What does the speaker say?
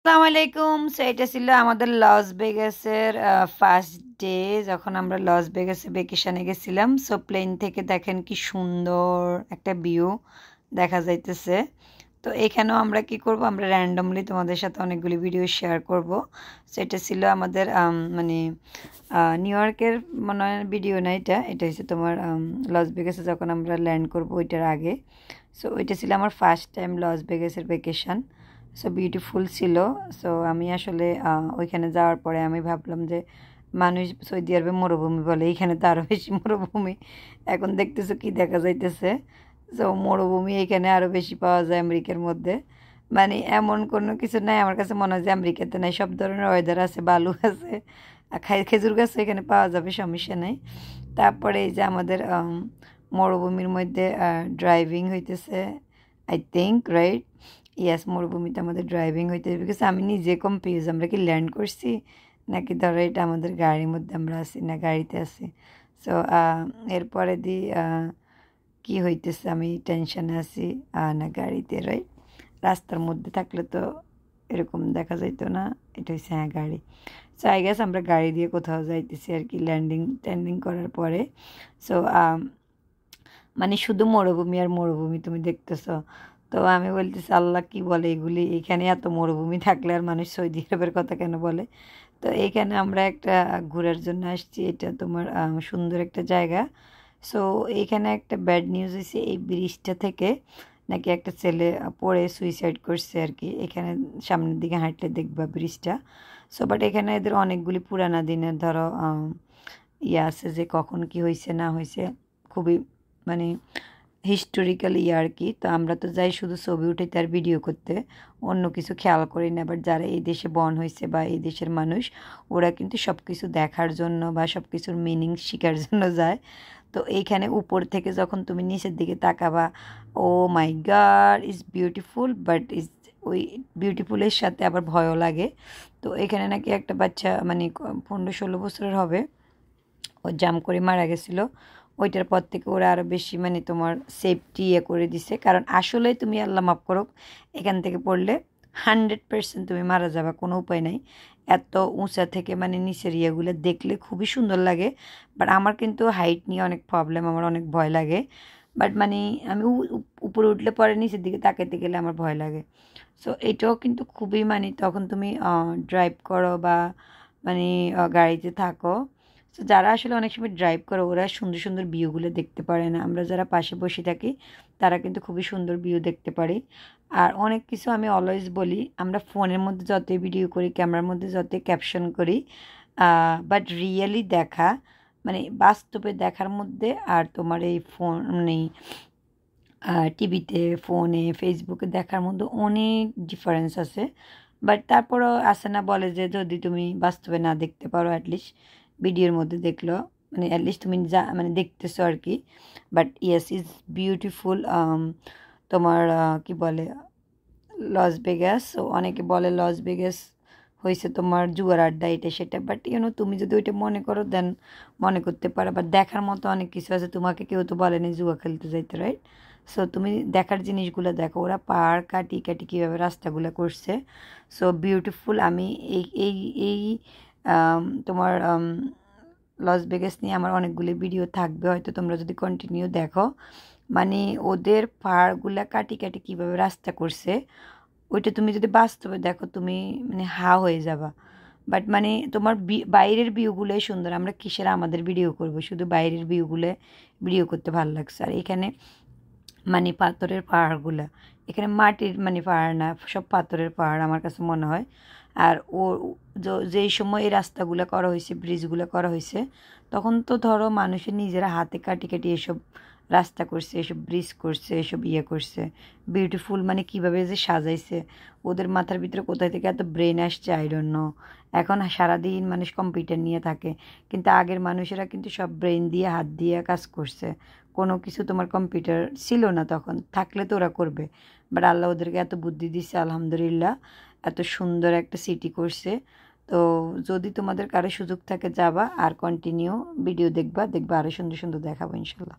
আসসালামু আলাইকুম। সো এটা ছিল আমাদের লস ভেগাসের ফার্স্ট ডে, যখন আমরা লস ভেগাসে ভেকেশনে গেছিলাম। সো প্লেন থেকে দেখেন কি সুন্দর একটা ভিউ দেখা যাইতেছে। তো এখানেও আমরা কি করব, আমরা র্যান্ডমলি তোমাদের সাথে অনেকগুলি ভিডিও শেয়ার করব। সো এটা ছিল আমাদের মানে নিউ ইয়র্কের মনে হয় ভিডিও না, এটা হচ্ছে তোমার লস ভেগাসে যখন আমরা ল্যান্ড করব ওইটার আগে। সো ওইটা ছিল আমার ফার্স্ট টাইম লস ভেগাসের ভেকেশন। সো বিউটিফুল ছিল। সো আমি আসলে ওইখানে যাওয়ার পরে আমি ভাবলাম যে মানুষ সৌদি আরবে মরুভূমি বলে, এইখানে তো আরও বেশি মরুভূমি। এখন দেখতেছো কি দেখা যাইতেছে। সো মরুভূমি এখানে আরও বেশি পাওয়া যায় আমেরিকার মধ্যে। মানে এমন কোনো কিছু নাই আমার কাছে মনে হয় যে আমেরিকাতে নাই, সব ধরনের ওয়েদার আছে, বালু আছে, খেজুর গাছ এখানে পাওয়া যাবে, সমস্যা নেই। তারপরে এই যে আমাদের মরুভূমির মধ্যে ড্রাইভিং হইতেছে, আই থিঙ্ক রাইট, ইয়াস, মরুভূমিতে আমাদের ড্রাইভিং হইতেছে। বিকজ আমি নিজে কনফিউজ, আমরা কি ল্যান্ড করছি নাকি ধরো এটা আমাদের গাড়ির মধ্যে আমরা আছি না গাড়িতে আছি। সো এরপরে কি হইতেছে, আমি টেনশনে আছি না গাড়িতে, রাইট। রাস্তার মধ্যে থাকলে তো এরকম দেখা যাইতো না। এটা হচ্ছে হ্যাঁ গাড়ি। সো আই গেস আমরা গাড়ি দিয়ে কোথাও যাইতেছি আর কি, ল্যান্ডিং করার পরে। সো মানে শুধু মরুভূমি আর মরুভূমি তুমি দেখতেছো। তো আমি বলতেছি আল্লাহ কি বলে এগুলি, এখানে এত মরুভূমি থাকলে আর মানুষ সৌদি আরবের কথা কেন বলে। তো এইখানে আমরা একটা ঘোরার জন্য আসছি, এটা তোমার সুন্দর একটা জায়গা। সো এইখানে একটা ব্যাড নিউজ হয়েছে, এই ব্রিজটা থেকে নাকি একটা ছেলে পড়ে সুইসাইড করছে আর কি। এখানে সামনের দিকে হাঁটলে দেখবা ব্রিজটা। সো বাট এখানে এদের অনেকগুলি পুরানা দিনের ধরো ইয়ে আছে যে কখন কি হয়েছে না হয়েছে, খুবই মানে হিস্টোরিক্যাল ইয়ে আর কি। তো আমরা তো যাই শুধু ছবি উঠাইতে আর ভিডিও করতে, অন্য কিছু খেয়াল করি না। বাট যারা এই দেশে বর্ন হয়েছে বা এই দেশের মানুষ, ওরা কিন্তু সব কিছু দেখার জন্য বা সব কিছুর মিনিং শেখার জন্য যায়। তো এইখানে উপর থেকে যখন তুমি নিচের দিকে তাকাবা, oh my God, is beautiful, but is ওই বিউটিফুলের সাথে আবার ভয়ও লাগে। তো এখানে নাকি একটা বাচ্চা মানে 15-16 বছরের হবে, ও জাম করে মারা গেছিলো। ওইটার পর থেকে ওরা আরও বেশি মানে তোমার সেফটি ইয়ে করে দিছে, কারণ আসলে তুমি আল্লাহ মাফ করো এখান থেকে পড়লে 100% তুমি মারা যাবে, কোনো উপায় নাই। এত উঁচা থেকে মানে নিচের ইয়েগুলো দেখলে খুবই সুন্দর লাগে। বাট আমার কিন্তু হাইট নিয়ে অনেক প্রবলেম, আমার অনেক ভয় লাগে। বাট মানে আমি উপরে উঠলে পরে নিচের দিকে তাকাইতে গেলে আমার ভয় লাগে। সো এটাও কিন্তু খুবই মানে তখন তুমি ড্রাইভ করো বা মানে গাড়িতে থাকো। তো যারা আসলে অনেক সময় ড্রাইভ করে ওরা সুন্দর সুন্দর ভিউগুলো দেখতে পারে না, আমরা যারা পাশে বসে থাকি তারা কিন্তু খুবই সুন্দর ভিউ দেখতে পারি। আর অনেক কিছু আমি অলওয়েজ বলি, আমরা ফোনের মধ্যে যতই ভিডিও করি, ক্যামেরার মধ্যে যতই ক্যাপশন করি, বাট রিয়েলি দেখা মানে বাস্তবে দেখার মধ্যে আর তোমার এই ফোন মানে টিভিতে, ফোনে, ফেসবুকে দেখার মধ্যে অনেক ডিফারেন্স আছে। বাট তারপরও আসে না, বলে যে যদি তুমি বাস্তবে না দেখতে পারো অ্যাটলিস্ট ভিডিওর মধ্যে দেখলো, মানে অ্যাটলিস্ট তুমি যা মানে দেখতেছো আর কি। But yes, is beautiful. তোমার কি বলে লস ভেগাস, ও অনেকে বলে লস ভেগাস হয়েছে তোমার জুয়ার আড্ডা এটা সেটা। বাট তুমি যদি ওইটা মনে করো দেন মনে করতে পারো। বাট দেখার মতো অনেক কিছু আছে, তোমাকে কেউ তো বলেনি জুয়া খেলতে যাইতে, রাইট। সো তুমি দেখার জিনিসগুলো দেখো, ওরা পাহাড় কাটি কাটি কীভাবে রাস্তাগুলো করছে। So beautiful. আমি এই এই এই তোমার লস ভেগাস নিয়ে আমার অনেকগুলি ভিডিও থাকবে, হয়তো তোমরা যদি কন্টিনিউ দেখো। মানে ওদের পাহাড়গুলা কাটি কাটি কীভাবে রাস্তা করছে, ওইটা তুমি যদি বাস্তবে দেখো তুমি মানে হা হয়ে যাবা। বাট মানে তোমার বাইরের ভিউগুলোই সুন্দর, আমরা কিসের আমাদের ভিডিও করব, শুধু বাইরের ভিউগুলো ভিডিও করতে ভালো লাগছে। আর এখানে মানে পাথরের পাহাড়গুলো, এখানে মাটির মানে পাহাড় না, সব পাথরের পাহাড় আমার কাছে মনে হয়। আর ও যেই সময় এই রাস্তাগুলো করা হয়েছে, ব্রিজগুলো করা হয়েছে, তখন তো ধরো মানুষের নিজেরা হাতে কাটি কাটি এসব রাস্তা করছে, এসব ব্রিজ করছে, এসব ইয়ে করছে। বিউটিফুল মানে কীভাবে যে সাজাইছে, ওদের মাথার ভিতরে কোথায় থেকে এত ব্রেন আসছে আই ডোন্ট নো। এখন সারাদিন মানুষ কম্পিউটার নিয়ে থাকে, কিন্তু আগের মানুষেরা কিন্তু সব ব্রেন দিয়ে হাত দিয়ে কাজ করছে। কোনো কিছু তোমার কম্পিউটার ছিল না তখন, থাকলে তো ওরা করবে। বাট আল্লাহ ওদেরকে এত বুদ্ধি দিচ্ছে আলহামদুলিল্লাহ, এত সুন্দর একটা সিটি করছে। তো যদি তোমাদের কারো সুযোগ থাকে যাবা আর কন্টিনিউ ভিডিও দেখবা, আরও সুন্দর সুন্দর দেখাবো ইনশাল্লাহ।